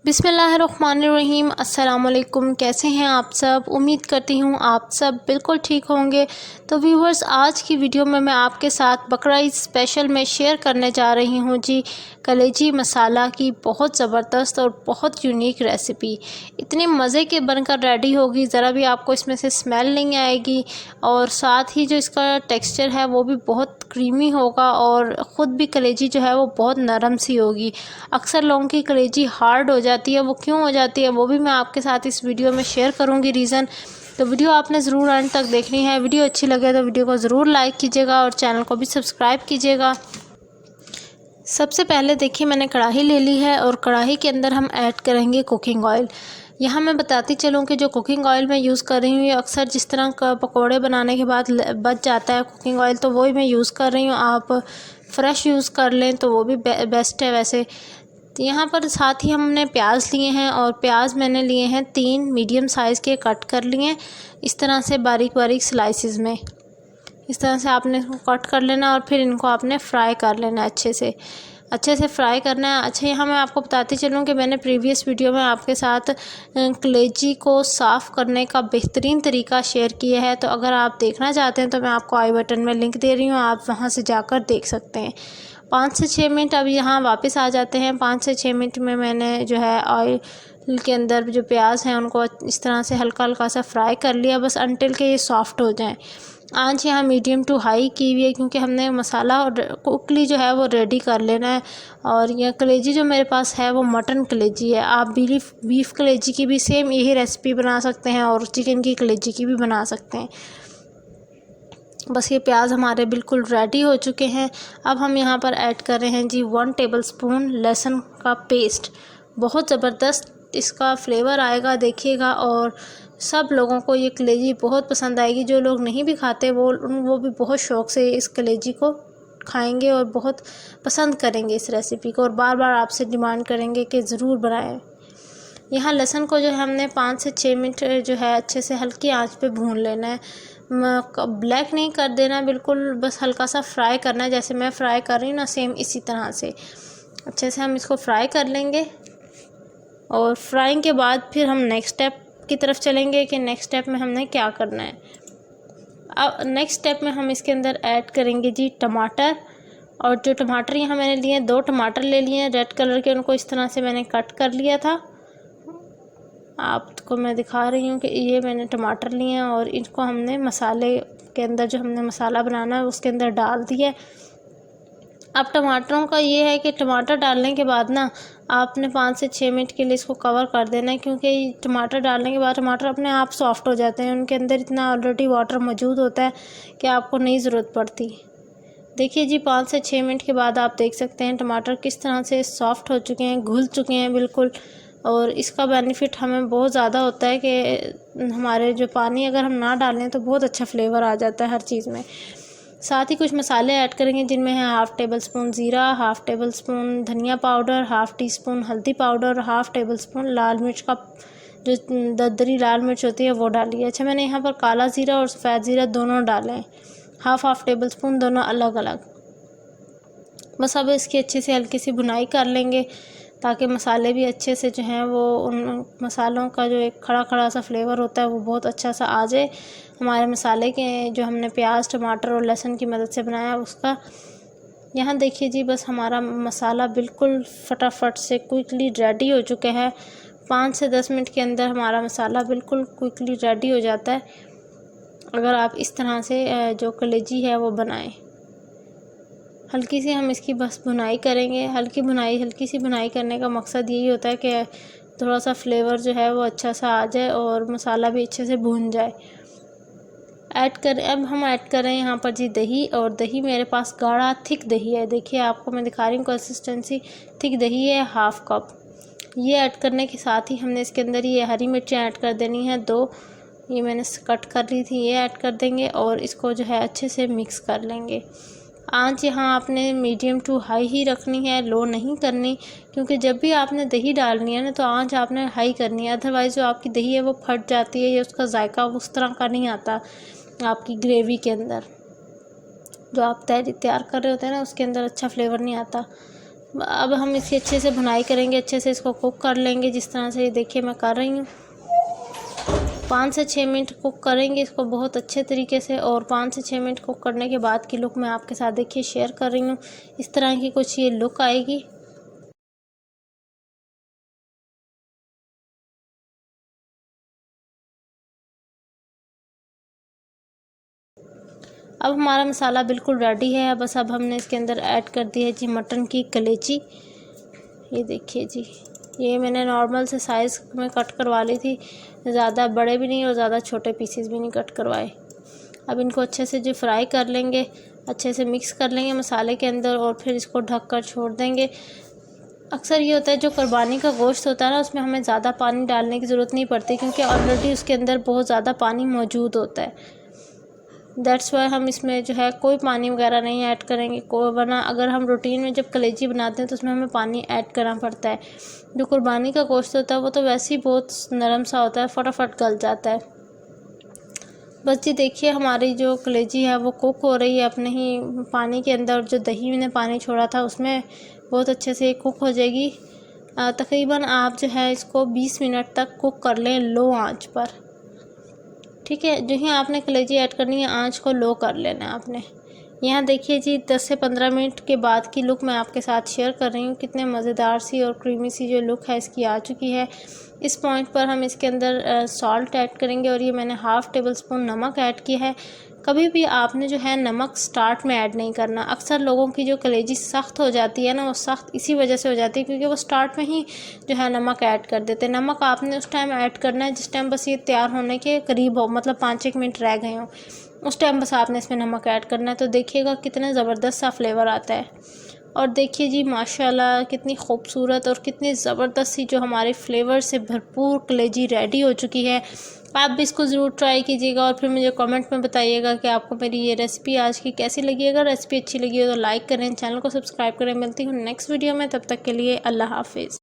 बिस्मिल्लाहिर्रहमानिर्रहीम। अस्सलामुअलैकुम। कैसे हैं आप सब? उम्मीद करती हूँ आप सब बिल्कुल ठीक होंगे। तो व्यूवर्स, आज की वीडियो में मैं आपके साथ बकरा ईद स्पेशल में शेयर करने जा रही हूँ जी कलेजी मसाला की बहुत ज़बरदस्त और बहुत यूनिक रेसिपी। इतने मज़े के बनकर रेडी होगी, ज़रा भी आपको इसमें से स्मेल नहीं आएगी और साथ ही जो इसका टेक्सचर है वो भी बहुत क्रीमी होगा और ख़ुद भी कलेजी जो है वो बहुत नरम सी होगी। अक्सर लोगों की कलेजी हार्ड हो जाती है, वो क्यों हो जाती है वो भी मैं आपके साथ इस वीडियो में शेयर करूंगी रीज़न। तो वीडियो आपने ज़रूर अंत तक देखनी है। वीडियो अच्छी लगे तो वीडियो को ज़रूर लाइक कीजिएगा और चैनल को भी सब्सक्राइब कीजिएगा। सबसे पहले देखिए, मैंने कढ़ाई ले ली है और कढ़ाई के अंदर हम ऐड करेंगे कुकिंग ऑयल। यहाँ मैं बताती चलूँ कि जो कुकिंग ऑयल मैं यूज़ कर रही हूँ, ये अक्सर जिस तरह का पकोड़े बनाने के बाद बच जाता है कुकिंग ऑयल, तो वही मैं यूज़ कर रही हूँ। आप फ्रेश यूज़ कर लें तो वो भी बेस्ट है वैसे। तो यहाँ पर साथ ही हमने प्याज लिए हैं और प्याज मैंने लिए हैं 3 मीडियम साइज़ के, कट कर लिए इस तरह से बारीक बारीक स्लाइसिस में। इस तरह से आपने इसको कट कर लेना और फिर इनको आपने फ्राई कर लेना, अच्छे से फ्राई करना है। अच्छा, यहाँ मैं आपको बताती चलूँ कि मैंने प्रीवियस वीडियो में आपके साथ कलेजी को साफ़ करने का बेहतरीन तरीका शेयर किया है, तो अगर आप देखना चाहते हैं तो मैं आपको आई बटन में लिंक दे रही हूँ, आप वहाँ से जाकर देख सकते हैं। 5 से 6 मिनट अब यहाँ वापस आ जाते हैं। 5 से 6 मिनट में मैंने जो है ऑयल के अंदर जो प्याज हैं उनको इस तरह से हल्का हल्का सा फ्राई कर लिया, बस अनटिल के ये सॉफ्ट हो जाएं। आंच यहाँ मीडियम टू हाई की हुई है क्योंकि हमने मसाला और कुकली जो है वो रेडी कर लेना है। और यह कलेजी जो मेरे पास है वो मटन कलेजी है। आप बीफ कलेजी की भी सेम यही रेसिपी बना सकते हैं और चिकन की कलेजी की भी बना सकते हैं। बस ये प्याज हमारे बिल्कुल रेडी हो चुके हैं। अब हम यहाँ पर ऐड कर रहे हैं जी 1 टेबलस्पून लहसुन का पेस्ट। बहुत ज़बरदस्त इसका फ्लेवर आएगा, देखिएगा, और सब लोगों को ये कलेजी बहुत पसंद आएगी। जो लोग नहीं भी खाते वो भी बहुत शौक़ से इस कलेजी को खाएंगे और बहुत पसंद करेंगे इस रेसिपी को और बार बार आपसे डिमांड करेंगे कि ज़रूर बनाएं। यहाँ लहसुन को जो है हमने 5 से 6 मिनट जो है अच्छे से हल्की आंच पे भून लेना है। ब्लैक नहीं कर देना बिल्कुल, बस हल्का सा फ्राई करना है, जैसे मैं फ्राई कर रही हूँ ना सेम इसी तरह से अच्छे से हम इसको फ्राई कर लेंगे। और फ्राइंग के बाद फिर हम नेक्स्ट स्टेप की तरफ चलेंगे कि नेक्स्ट स्टेप में हमने क्या करना है। अब नेक्स्ट स्टेप में हम इसके अंदर ऐड करेंगे जी टमाटर। और जो टमाटर यहाँ मैंने लिए हैं, 2 टमाटर ले लिए हैं रेड कलर के, उनको इस तरह से मैंने कट कर लिया था। आपको मैं दिखा रही हूँ कि ये मैंने टमाटर लिए हैं और इनको हमने मसाले के अंदर, जो हमने मसाला बनाना है उसके अंदर डाल दिया। अब टमाटरों का ये है कि टमाटर डालने के बाद ना आपने 5 से 6 मिनट के लिए इसको कवर कर देना है, क्योंकि टमाटर डालने के बाद टमाटर अपने आप सॉफ्ट हो जाते हैं। उनके अंदर इतना ऑलरेडी वाटर मौजूद होता है कि आपको नहीं ज़रूरत पड़ती। देखिए जी, 5 से 6 मिनट के बाद आप देख सकते हैं टमाटर किस तरह से सॉफ्ट हो चुके हैं, घुल चुके हैं बिल्कुल। और इसका बेनिफिट हमें बहुत ज़्यादा होता है कि हमारे जो पानी अगर हम ना डालें तो बहुत अच्छा फ्लेवर आ जाता है हर चीज़ में। साथ ही कुछ मसाले ऐड करेंगे जिनमें है 1/2 टेबलस्पून ज़ीरा, 1/2 टेबलस्पून धनिया पाउडर, 1/2 टीस्पून हल्दी पाउडर, 1/2 टेबलस्पून लाल मिर्च का जो दरदरी लाल मिर्च होती है वो डाली है। अच्छा, मैंने यहाँ पर काला ज़ीरा और सफ़ेद ज़ीरा दोनों डाले हैं, 1/2 टेबलस्पून दोनों अलग अलग। बस अब इसकी अच्छे से हल्की सी भुनाई कर लेंगे ताकि मसाले भी अच्छे से जो हैं वो उन मसालों का जो एक खड़ा खड़ा सा फ्लेवर होता है वो बहुत अच्छा सा आ जाए हमारे मसाले के, जो हमने प्याज टमाटर और लहसुन की मदद से बनाया उसका। यहाँ देखिए जी, बस हमारा मसाला बिल्कुल फटाफट से क्विकली रेडी हो चुका है। 5 से 10 मिनट के अंदर हमारा मसाला बिल्कुल क्विकली रेडी हो जाता है अगर आप इस तरह से जो कलेजी है वो बनाएं। हल्की सी हम इसकी बस भुनाई करेंगे। हल्की सी भुनाई करने का मकसद यही होता है कि थोड़ा सा फ्लेवर जो है वो अच्छा सा आ जाए और मसाला भी अच्छे से भून जाए। अब हम ऐड कर रहे हैं यहाँ पर जी दही। और दही मेरे पास गाढ़ा थिक दही है, देखिए आपको मैं दिखा रही हूँ कंसिस्टेंसी। थिक दही है 1/2 कप। ये ऐड करने के साथ ही हमने इसके अंदर ये हरी मिर्चें ऐड कर देनी है 2, ये मैंने कट कर ली थी, ये ऐड कर देंगे और इसको जो है अच्छे से मिक्स कर लेंगे। आंच यहाँ आपने मीडियम टू हाई ही रखनी है, लो नहीं करनी, क्योंकि जब भी आपने दही डालनी है ना तो आंच आपने हाई करनी है, अदरवाइज़ जो आपकी दही है वो फट जाती है या उसका जायका उस तरह का नहीं आता आपकी ग्रेवी के अंदर। जो आप तैयार कर रहे होते हैं ना उसके अंदर अच्छा फ्लेवर नहीं आता। अब हम इसकी अच्छे से भुनाई करेंगे, अच्छे से इसको कुक कर लेंगे। जिस तरह से ये देखिए मैं कर रही हूँ, 5 से 6 मिनट कुक करेंगे इसको बहुत अच्छे तरीके से। और 5 से 6 मिनट कुक करने के बाद की लुक मैं आपके साथ देखिए शेयर कर रही हूँ। इस तरह की कुछ ये लुक आएगी। अब हमारा मसाला बिल्कुल रेडी है। बस अब हमने इसके अंदर ऐड कर दी है जी मटन की कलेजी। ये देखिए जी, ये मैंने नॉर्मल से साइज़ में कट करवा ली थी, ज़्यादा बड़े भी नहीं और ज़्यादा छोटे पीसेस भी नहीं कट करवाए। अब इनको अच्छे से जो फ्राई कर लेंगे, अच्छे से मिक्स कर लेंगे मसाले के अंदर और फिर इसको ढक कर छोड़ देंगे। अक्सर ये होता है जो कुर्बानी का गोश्त होता है ना, उसमें हमें ज़्यादा पानी डालने की ज़रूरत नहीं पड़ती, क्योंकि ऑलरेडी उसके अंदर बहुत ज़्यादा पानी मौजूद होता है। दैट्स वाई हम इसमें जो है कोई पानी वगैरह नहीं ऐड करेंगे। वरना अगर हम रूटीन में जब कलेजी बनाते हैं तो उसमें हमें पानी ऐड करना पड़ता है। जो कुर्बानी का गोश्त होता है वो तो वैसे ही बहुत नरम सा होता है, फटाफट गल जाता है। बस जी देखिए हमारी जो कलेजी है वो कुक हो रही है अपने ही पानी के अंदर। जो दही ने पानी छोड़ा था उसमें बहुत अच्छे से कुक हो जाएगी। तकरीबन आप जो है इसको 20 मिनट तक कुक कर लें लो आंच पर। ठीक है, जो ही आपने कलेजी ऐड करनी है आंच को लो कर लेना है आपने। यहाँ देखिए जी 10 से 15 मिनट के बाद की लुक मैं आपके साथ शेयर कर रही हूँ। कितने मज़ेदार सी और क्रीमी सी जो लुक है इसकी आ चुकी है। इस पॉइंट पर हम इसके अंदर सॉल्ट ऐड करेंगे और ये मैंने हाफ़ टेबल स्पून नमक ऐड किया है। कभी भी आपने जो है नमक स्टार्ट में ऐड नहीं करना। अक्सर लोगों की जो कलेजी सख्त हो जाती है ना, वो सख्त इसी वजह से हो जाती है क्योंकि वो स्टार्ट में ही जो है नमक ऐड कर देते हैं। नमक आपने उस टाइम ऐड करना है जिस टाइम बस ये तैयार होने के करीब हो, मतलब 5-1 मिनट रह गए हों, उस टाइम बस आपने इसमें नमक ऐड करना है। तो देखिएगा कितना ज़बरदस्त सा फ्लेवर आता है। और देखिए जी माशाल्लाह कितनी खूबसूरत और कितनी ज़बरदस्त सी जो हमारे फ्लेवर से भरपूर कलेजी रेडी हो चुकी है। आप भी इसको ज़रूर ट्राई कीजिएगा और फिर मुझे कमेंट में बताइएगा कि आपको मेरी ये रेसिपी आज की कैसी लगी। अगर रेसिपी अच्छी लगी हो तो लाइक करें, चैनल को सब्सक्राइब करें। मिलती हूँ नेक्स्ट वीडियो में, तब तक के लिए अल्लाह हाफिज़।